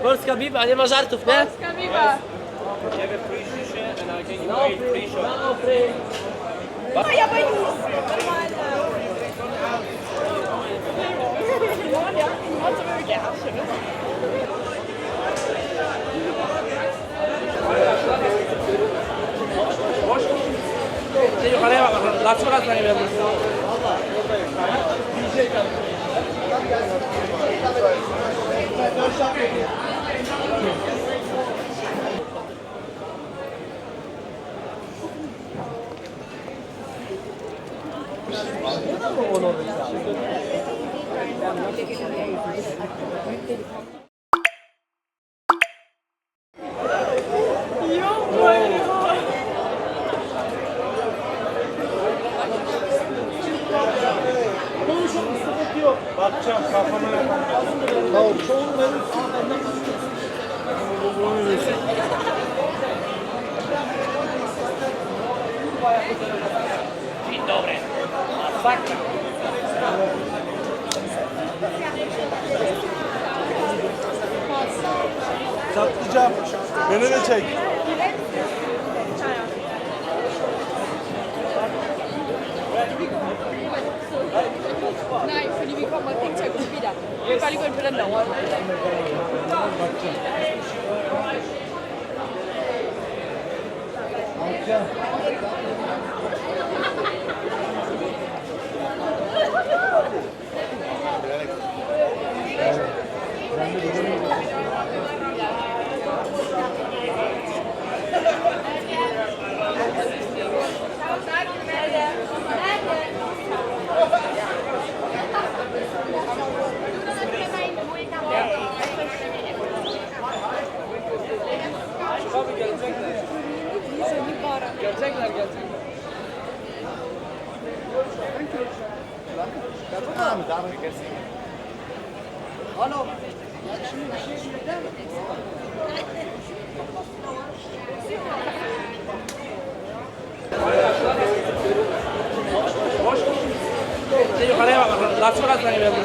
Polska biba, nie ma żartów, nie? Polska biba. No free, no free. No ja boюсь. Нормально. Ja, no to by gärna. Ty yukarıya bak bakalım. Nasıl biraz gibi yapıyorsun? Bakacağım kafama. Tavuk çoğunu benim. Dzień dobry. Masakra. Çatlayacağım. Beni de çek. Nej, fordi vi kommer ikke til at kunne give dig. Vi kan bare lige gå ind på den derovre. Tabii gelecekler. Gelecekler, gelecekler. Alo. Ty yukarıya bak bakalım. Nasıl biraz gibi yapıyorsun?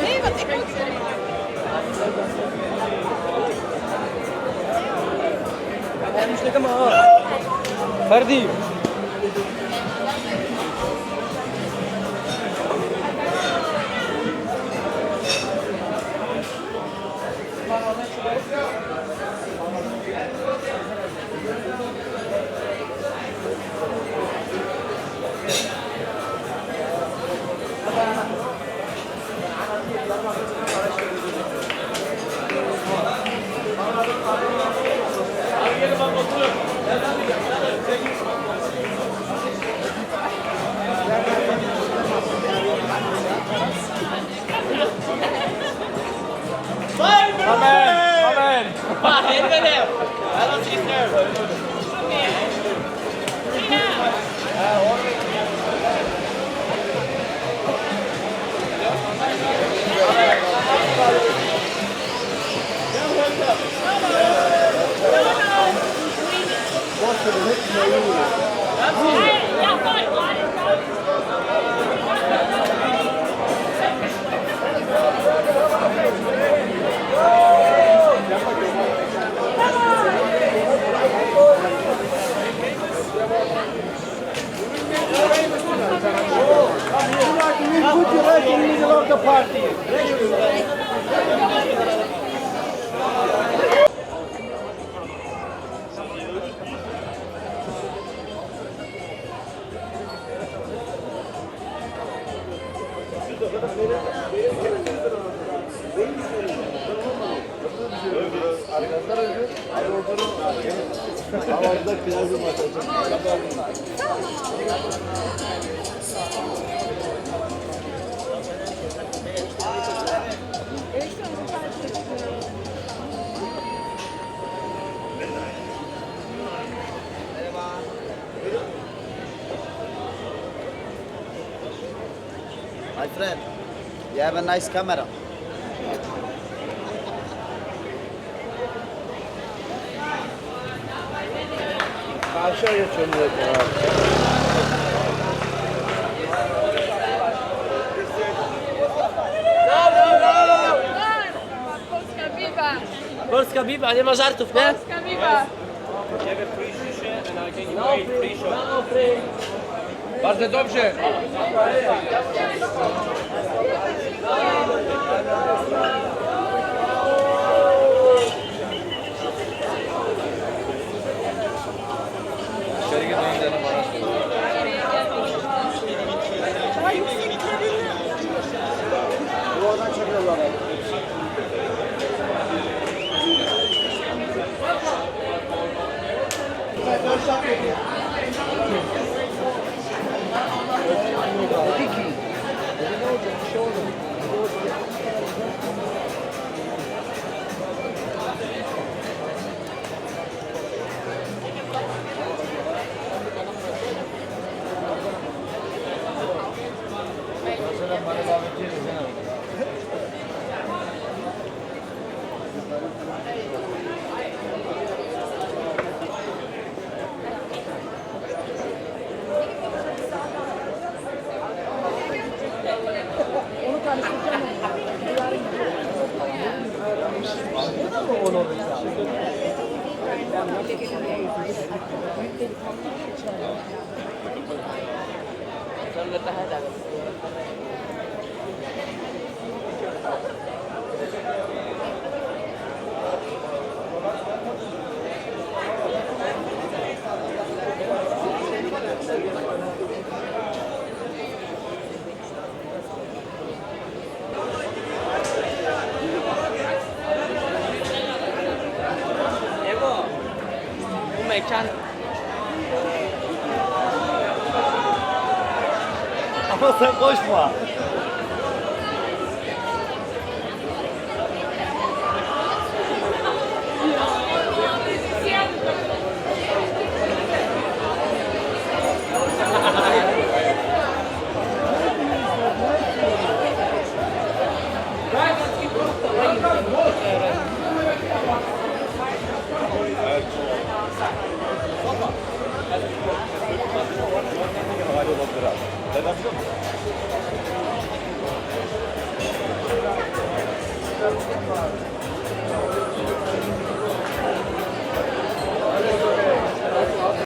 Nee, wat ik ook zeg. فردي Amen. Put your right in the middle of the party. Havada plazı My friend, you have a nice camera. Aşağı geçiyorum zaten abi. Polska Viva! Polska biba, nie ma żartów, nie? Polska Viva! Bardzo dobrze. mekan. Ama sen koşma.